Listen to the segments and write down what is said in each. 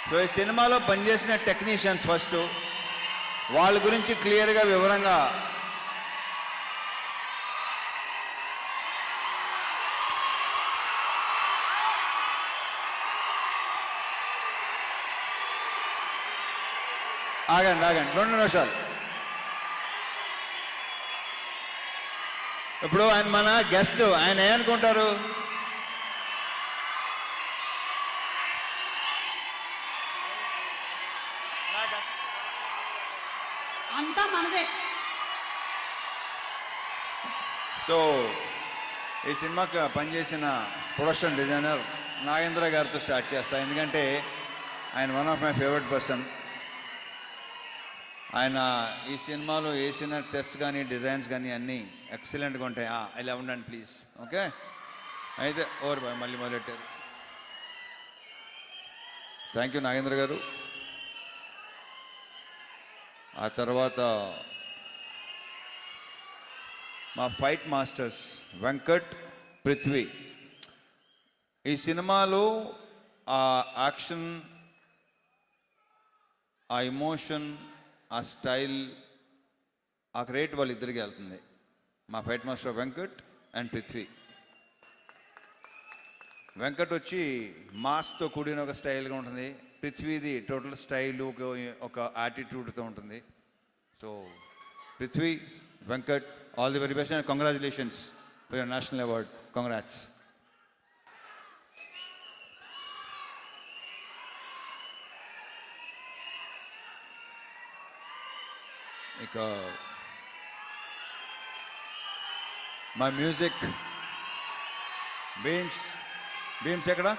So ఈ సినిమాలో పనిచేసిన టెక్నీషియన్స్ ఫస్ట్ వాళ్ళ గురించి క్లియర్గా వివరంగా ఆగండి 2 నిమిషాలు. ఇప్పుడు ఆయన మన గెస్ట్, ఆయన ఏమనుకుంటారు? అంతా మనదే. సో ఈ సినిమాకి పనిచేసిన ప్రొడక్షన్ డిజైనర్ నాగేంద్ర గారితో స్టార్ట్ చేస్తా, ఎందుకంటే ఆయన one of my favourite person. ఆయన ఈ సినిమాలో వేసిన సెట్స్ కానీ డిజైన్స్ కానీ అన్నీ ఎక్సలెంట్గా ఉంటాయి. ఇలా ఉండండి ప్లీజ్. ఓకే, అయితే ఓవర్ బాయ్, మళ్ళీ మొదలెట్టారు. థ్యాంక్ యూ నాగేంద్ర గారు. ఆ తర్వాత మా ఫైట్ మాస్టర్స్ వెంకట్, పృథ్వీ. ఈ సినిమాలో ఆ యాక్షన్, ఆ ఎమోషన్, ఆ స్టైల్, ఆ క్రెడిట్ వాళ్ళిద్దరికి వెళ్తుంది. మా fight master Venkat and Prithvi. Venkat వచ్చి మాస్తో కూడిన ఒక స్టైల్గా ఉంటుంది, పృథ్వీది టోటల్ స్టైల్ ఒక యాటిట్యూడ్తో ఉంటుంది. So Prithvi, Venkat, all the very best and congratulations for your national award. Congrats. ఇక మా మ్యూజిక్ బీమ్స్ ఎక్కడ?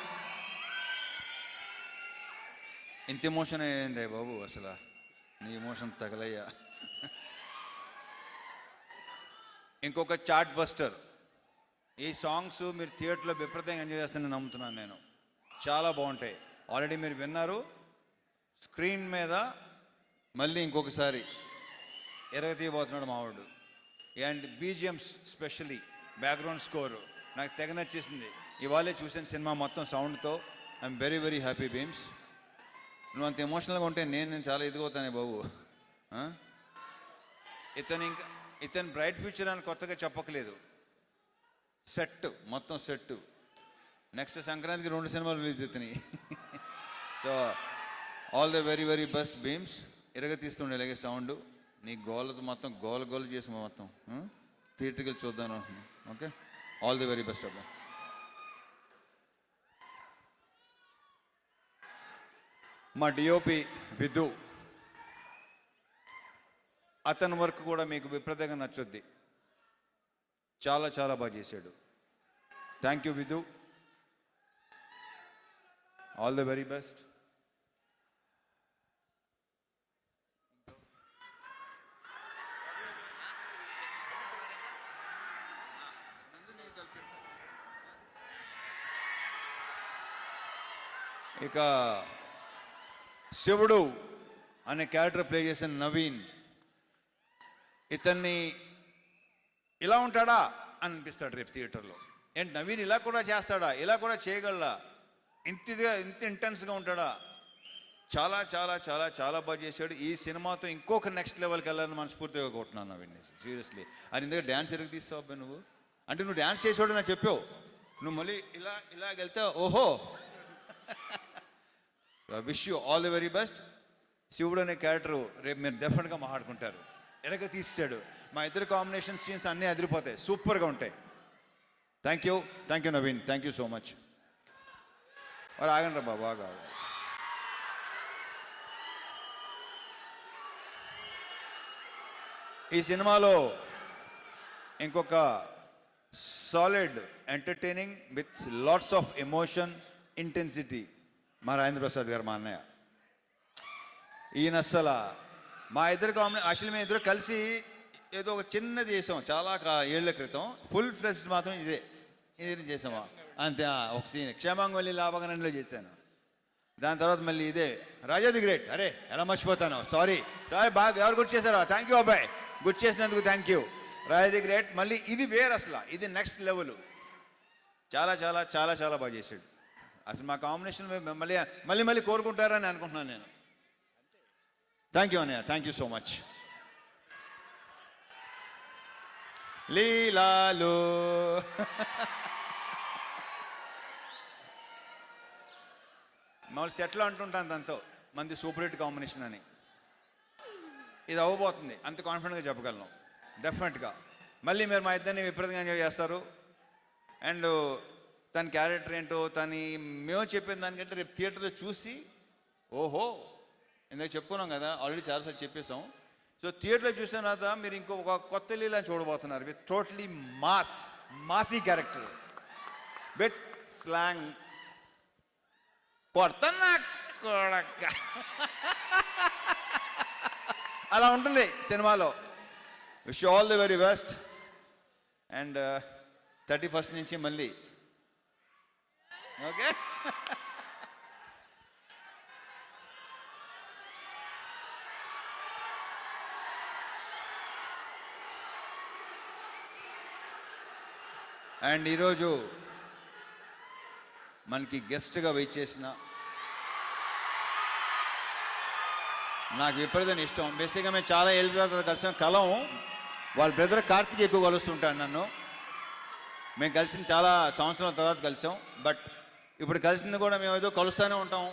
ఇంత ఎమోషన్ అయ్యింది బాబు, అసలు నీ ఎమోషన్ తగలయ్యా. ఇంకొక చార్ట్ బస్టర్. ఈ సాంగ్స్ మీరు థియేటర్లో విపరీతంగా ఎంజాయ్ చేస్తానని నమ్ముతున్నాను నేను. చాలా బాగుంటాయి. ఆల్రెడీ మీరు విన్నారు. స్క్రీన్ మీద మళ్ళీ ఇంకొకసారి ఎరగతీయబోతున్నాడు మావాడు. And BGMs, specially background score నాకు తెగ నచ్చేసింది. ఇవాళే చూసిన సినిమా మొత్తం సౌండ్తో. I'm very very happy Bheems. నువ్వు అంత ఎమోషనల్గా ఉంటే నేను చాలా ఎదిగవుతానే బాబు. ఇతను బ్రైట్ ఫ్యూచర్ అని కొత్తగా చెప్పకలేదు. సెట్, మొత్తం సెట్. నెక్స్ట్ సంక్రాంతికి 2 సినిమాలు రిలీజ్ అవుతున్నాయి. So all the very very best Bheems. ఎరగతీస్తుండే ఇలాగే సౌండ్. నీ గోలతో మొత్తం గోల చేసి మొత్తం థియేటర్కి వెళ్ళి చూద్దాను. Okay, all the very best అబ్బా. మా డిఓపి విధు, అతని వర్క్ కూడా మీకు విపరీతంగా నచ్చుద్ది. చాలా చాలా బాగా చేశాడు. Thank you Vidhu, all the very best. ఇక శివుడు అనే క్యారెక్టర్ ప్లే చేసిన నవీన్. ఇతన్ని ఇలా ఉంటాడా అని అనిపిస్తాడు రేపు థియేటర్లో. ఏంటి నవీన్ ఇలా కూడా చేస్తాడా, ఇలా కూడా చేయగలడా, ఇంత ఇంటెన్స్గా ఉంటాడా? చాలా చాలా చాలా చాలా బాగా చేశాడు. ఈ సినిమాతో ఇంకొక నెక్స్ట్ లెవెల్కి వెళ్ళాలని మనస్ఫూర్తిగా కొట్టున్నాను నవీన్. సీరియస్లీ. అది ఇందుకే డ్యాన్స్ ఎరుగు తీస్తావు అబ్బాయి నువ్వు. అంటే నువ్వు డ్యాన్స్ చేసేవాడు నాకు చెప్పావు. నువ్వు మళ్ళీ ఇలా వెళ్తే ఓహో. Wish you all the very best. శివుడు అనే క్యారెక్టర్ రేపు మీరు డెఫినెట్గా మాట్లాడుకుంటారు. ఎరగ తీసాడు. మా ఇద్దరు కాంబినేషన్ సీన్స్ అన్నీ అదిరిపోతాయి, సూపర్గా ఉంటాయి. Thank you Naveen, thank you so much. మరి ఆగండి రా బాగా. ఈ సినిమాలో ఇంకొక solid entertaining with lots of emotion, intensity మా రాజేంద్ర ప్రసాద్ గారు, మా అన్నయ్య. ఈయన అస్సలు మా ఇద్దరు యాక్చువల్లీ మేము ఇద్దరు కలిసి ఏదో ఒక చిన్నది చేసాం చాలా ఏళ్ల క్రితం. ఫుల్ ఫ్లెజ్డ్ మాత్రం ఇది చేసామా అంతే. ఒక సీన్ క్షేమాంగవల్లి లాభగనంలో చేశాను. దాని తర్వాత మళ్ళీ ఇదే రాజా ది గ్రేట్. అరే ఎలా మర్చిపోతాను, సారీ బాగా ఎవరు గుర్తు చేశారో. థ్యాంక్ యూ అబ్బాయి, గుర్తు చేసినందుకు thank you. Raja the great మళ్ళీ ఇది వేరు, అసలు ఇది నెక్స్ట్ లెవెల్. చాలా చాలా చాలా చాలా బాగా చేశాడు. అసలు మా కాంబినేషన్ మళ్ళీ మళ్ళీ మళ్ళీ కోరుకుంటారని అనుకుంటున్నాను నేను. థ్యాంక్ యూ అన్నయ్య, థ్యాంక్ యూ సో మచ్. లీలాలు మామూలు సెట్లో అంటుంటాను దాంతో మంది సూపర్ హిట్ కాంబినేషన్ అని. ఇది అవ్వబోతుంది, అంత కాన్ఫిడెంట్గా చెప్పగలను డెఫినెట్గా. మళ్ళీ మీరు మా ఇద్దరిని విపరీతంగా ఎంజాయ్ చేస్తారు. అండ్ తన క్యారెక్టర్ ఏంటో మేము చెప్పిన దానికంటే రేపు థియేటర్లో చూసి ఓహో ఇందాక చెప్పుకున్నాం కదా, ఆల్రెడీ చాలాసార్లు చెప్పేసాం. సో థియేటర్లో చూసిన తర్వాత మీరు ఇంకొక కొత్త లీలా చూడబోతున్నారు with totally massy character with slang. కొడతన్నా కొడక అలా ఉంటుంది సినిమాలో. Wish all the very best. And 31st నుంచి మళ్ళీ ఓకే. అండ్ ఈరోజు మనకి గెస్ట్గా వెయిట్ చేసిన నాకు విపరీతం ఇష్టం. బేసిక్గా మేము చాలా ఏళ్ళ తర్వాత కలిసాం. వాళ్ళ బ్రదర్ కార్తీక్ ఎక్కువ కలుస్తుంటాడు నన్ను. మేము కలిసిన చాలా సంవత్సరాల తర్వాత కలిసాం. బట్ ఇప్పుడు కలిసింది కూడా మేము ఏదో కలుస్తూనే ఉంటాం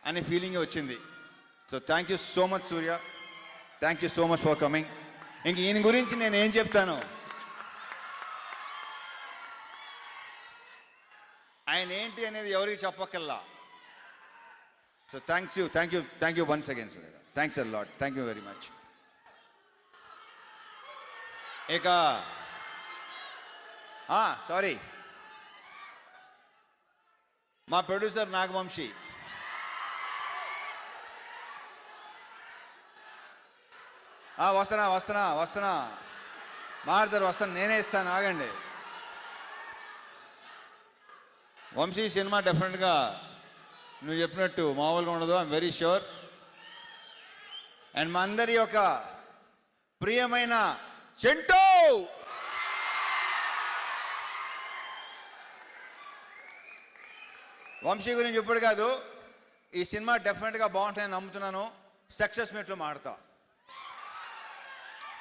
అనే ఫీలింగ్ వచ్చింది. So thank you so much Surya, thank you so much for coming. ఇంక ఈయన గురించి నేను ఏం చెప్తాను, ఆయన ఏంటి అనేది ఎవరికి చెప్పక్కల్లా. So thank you once again Surya. Thanks a lot, thank you very much. ఇక సారీ, మా ప్రొడ్యూసర్ నాగవంశీ. వస్తున్నా మారుతారు, వస్తాను, నేనే ఇస్తాను, ఆగండి. వంశీ సినిమా డెఫినెట్గా నువ్వు చెప్పినట్టు మామూలుగా ఉండదు, ఐఎమ్ వెరీ ష్యూర్. అండ్ మా అందరి యొక్క ప్రియమైన చెంటూ వంశీ గురించి ఇప్పుడు కాదు, ఈ సినిమా డెఫినెట్గా బాగుంటుందని నమ్ముతున్నాను. సక్సెస్ మీట్లో మాడతా,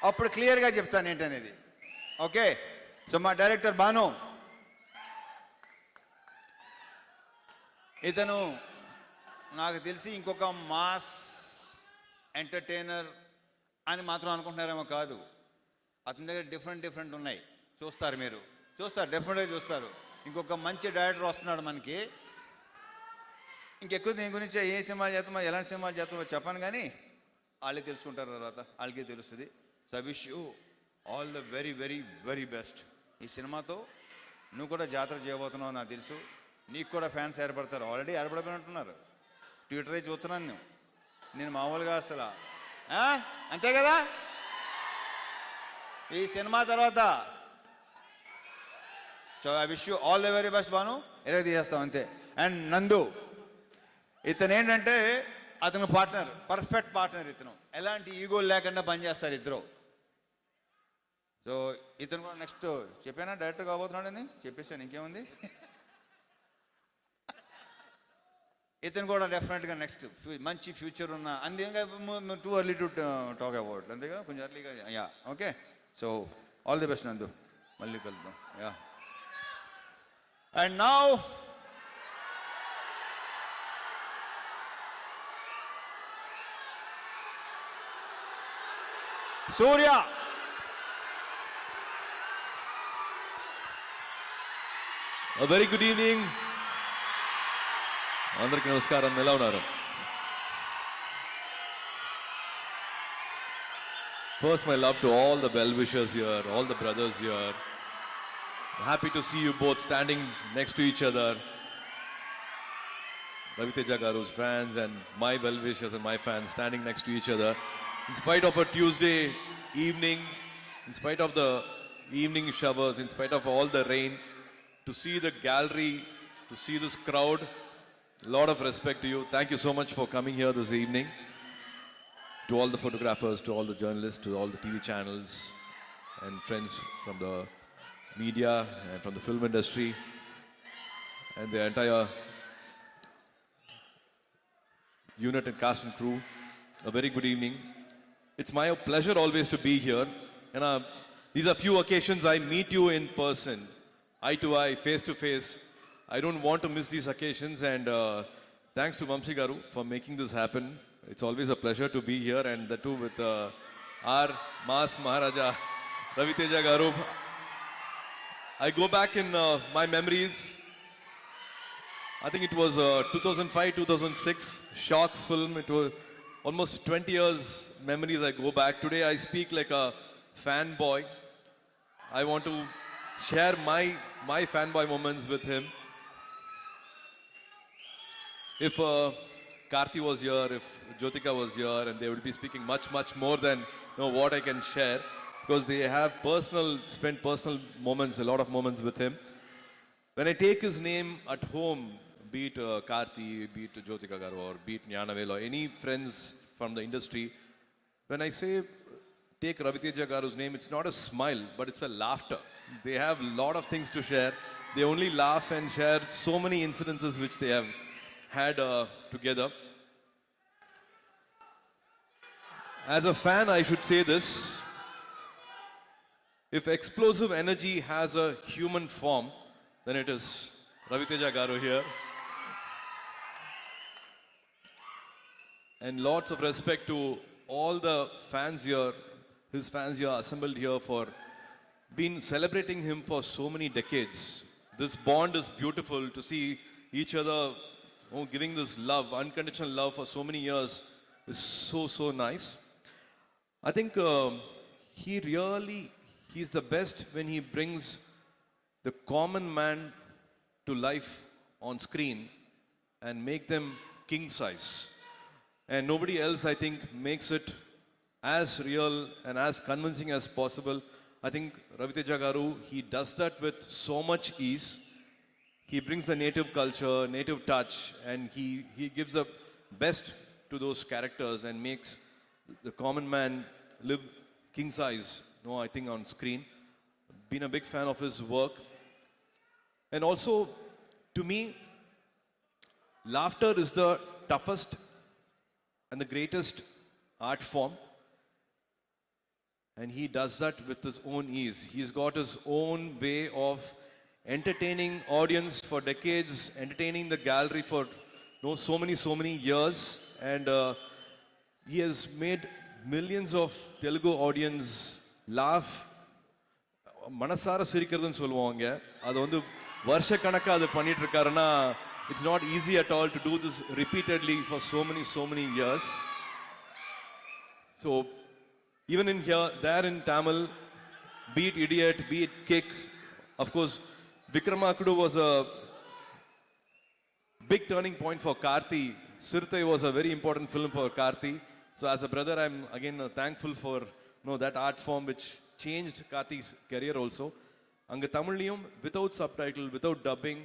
అప్పుడు క్లియర్గా చెప్తాను ఏంటనేది. ఓకే. సో మా డైరెక్టర్ భాను, ఇతను నాకు తెలిసి ఇంకొక మాస్ ఎంటర్టైనర్ అని మాత్రం అనుకుంటున్నారేమో కాదు. అతని దగ్గర డిఫరెంట్ ఉన్నాయి. చూస్తారు, మీరు చూస్తారు, డెఫినెట్గా చూస్తారు. ఇంకొక మంచి డైరెక్టర్ వస్తున్నాడు మనకి. ఇంకెక్కువ దీని గురించి ఏ సినిమా చేస్తామో ఎలాంటి సినిమా చేస్తామో చెప్పాను, కానీ వాళ్ళే తెలుసుకుంటారు, తర్వాత వాళ్ళకే తెలుస్తుంది. So I wish you all the very very very best. ఈ సినిమాతో నువ్వు కూడా జాతర చేయబోతున్నావు నాకు తెలుసు. నీకు కూడా ఫ్యాన్స్ ఏర్పడతారు, ఆల్రెడీ ఏర్పడిపోయినట్టున్నారు. ట్విట్టరే చూస్తున్నాను నేను మామూలుగా అసలు. అంతే కదా. ఈ సినిమా తర్వాత so I wish you all the very best Bhanu. ఎలాగ తీసేస్తాం అంతే. అండ్ నందు, ఇతను ఏంటంటే అతను పార్ట్నర్, పర్ఫెక్ట్ పార్ట్నర్. ఇతను ఎలాంటి ఈగోలు లేకుండా పనిచేస్తారు ఇద్దరు. సో ఇతను కూడా నెక్స్ట్ చెప్పానా డైరెక్టర్ కాబోతున్నాడని చెప్పేసాను, ఇంకేముంది. ఇతను కూడా డెఫినెట్గా నెక్స్ట్ మంచి ఫ్యూచర్ ఉన్న, అంతేగా too early to talk about, అంతేగా కొంచెం ఎర్లీగా. Yeah okay. So all the best నందు, మళ్ళీ కలుద్దాం. Yeah. And now Surya. A very good evening. అందరికీ నమస్కారం. ఎలా ఉన్నారు? First, my love to all the well-wishers here, all the brothers here. Happy to see you both standing next to each other. Raviteja Garu's fans and my well-wishers and my fans standing next to each other. In spite of a Tuesday evening, in spite of the evening showers, in spite of all the rain, to see the gallery, to see this crowd, a lot of respect to you. Thank you so much for coming here this evening. To all the photographers, to all the journalists, to all the TV channels and friends from the media and from the film industry and the entire unit and cast and crew, a very good evening. It's my pleasure always to be here. And these are few occasions I meet you in person, eye to eye, face to face. I don't want to miss these occasions, and thanks to Vamsi Garu for making this happen. It's always a pleasure to be here, and the two with our Mass Maharaja, Ravi Teja Garu. I go back in my memories. I think it was 2005, 2006 shock film. It was almost 20 years memories I go back. Today I speak like a fanboy. I want to share my fanboy moments with him. If Karthi was here, if Jyotika was here, and they would be speaking much more than what I can share, because they have spent personal moments, a lot of moments with him. When I take his name at home, be it Karthi, be it Jyotika Garu, or be it Gnanavel, or any friends from the industry, when I say take Ravi Teja Garu's name, it's not a smile, but it's a laughter. They have a lot of things to share. They only laugh and share so many incidences which they have had together. As a fan, I should say this. If explosive energy has a human form, then it is Ravi Teja Garu here. And lots of respect to all the fans here, his fans here assembled here, for been celebrating him for so many decades. This bond is beautiful to see each other giving this love, unconditional love for so many years is so nice. I think he's the best when he brings the common man to life on screen and make them king size. And nobody else, I think, makes it as real and as convincing as possible. I think Ravi Teja Garu, he does that with so much ease. He brings the native culture, native touch, and he gives the best to those characters and makes the common man live king size, I think, on screen. Been a big fan of his work. And also, to me, laughter is the toughest and the greatest art form. And he does that with his own ease. He's got his own way of entertaining audience for decades, entertaining the gallery for so many years, and he has made millions of Telugu audience laugh. மனசார சிரிக்கிறதுன்னு சொல்லுவாங்க. அது வந்து வருஷ கணக்கா அது பண்ணிட்டு இருக்காருன்னா, it's not easy at all to do this repeatedly for so many years. So even in here, there in Tamil, be it Idiot, be it Kick, of course, Vikramakudu was a big turning point for Karthi. Sirthai was a very important film for Karthi. So as a brother, I'm again thankful for that art form which changed Karthi's career also. Anga Tamiliyum, without subtitle, without dubbing,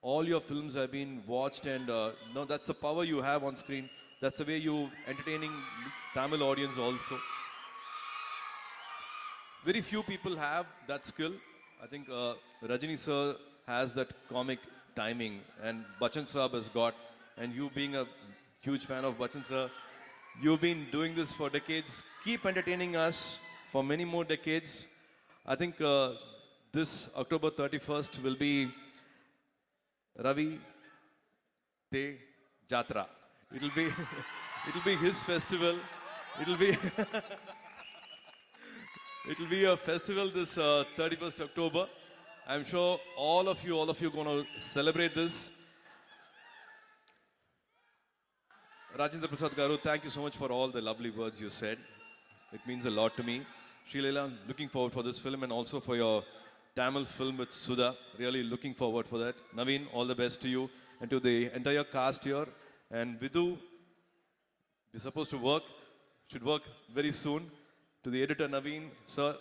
all your films have been watched, and that's the power you have on screen. That's the way you entertaining Tamil audience also. Very few people have that skill. I think Rajini sir has that comic timing, and Bachchan Saab has got, and you being a huge fan of Bachchan sir, you've been doing this for decades. Keep entertaining us for many more decades. I think this October 31st will be Ravi Te Jatra. It'll be his festival. It'll be It'll be a festival this 31st October. I'm sure all of you going to celebrate this. Rajendra Prasad Garu, thank you so much for all the lovely words you said. It means a lot to me. Srileela, looking forward for this film, and also for your Tamil film with Sudha. Really looking forward for that. Naveen, all the best to you and to the entire cast here. And Vidhu, we're supposed to should work very soon. To the editor Naveen, sir,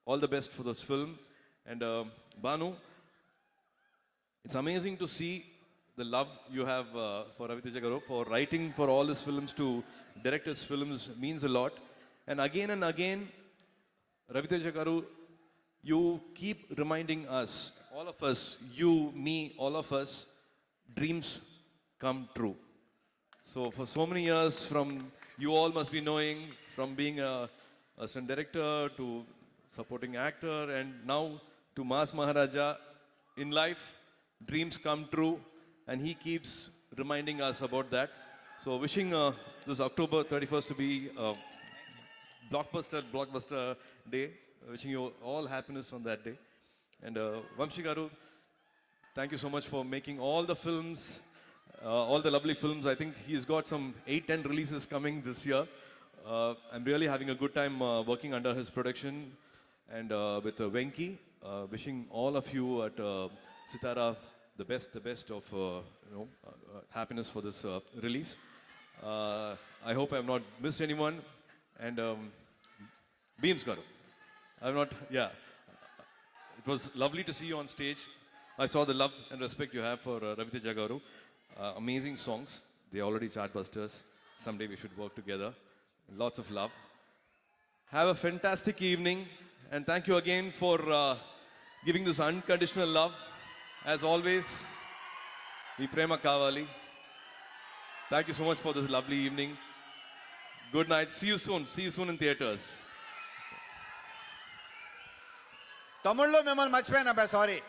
all the best for this film. And Banu, it's amazing to see the love you have for Ravi Teja Garu, for writing for all his films, to direct his films, means a lot. And again, Ravi Teja Garu, you keep reminding us, all of us, you, me, all of us, dreams come true. So for so many years, from you all must be knowing, from being a assistant director to supporting actor, and now to Mas Maharaja. In life, dreams come true, and he keeps reminding us about that. So wishing this October 31st to be a blockbuster day. Wishing you all happiness on that day. And Vamshi Garu, thank you so much for making all the films, all the lovely films. I think he's got some 8-10 releases coming this year. I'm really having a good time working under his production and with Venki. Wishing all of you at Sitara the best of happiness for this release. I hope I have not missed anyone. And Beams Garu, I've not, yeah. It was lovely to see you on stage. I saw the love and respect you have for Raviteja Garu. Amazing songs. They're already chartbusters. Someday we should work together. Lots of love. Have a fantastic evening. And thank you again for giving this unconditional love. As always, మీ ప్రేమ కావాలి. Thank you so much for this lovely evening. Good night. See you soon. See you soon in theaters. తమిళ్లో మిమ్మల్ని మర్చిపోయాను అబ్బాయి, sorry.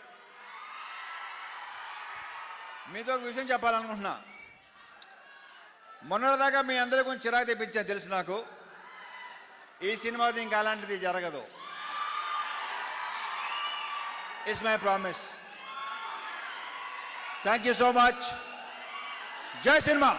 మీతో ఒక విషయం చెప్పాలనుకుంటున్నా. మొన్నటిదాకా మీ అందరి గురించి చిరాకు తెప్పించాను తెలుసు నాకు. ఈ సినిమాది ఇంకా అలాంటిది జరగదు. It's my promise. Thank you so much. జై సినిమా.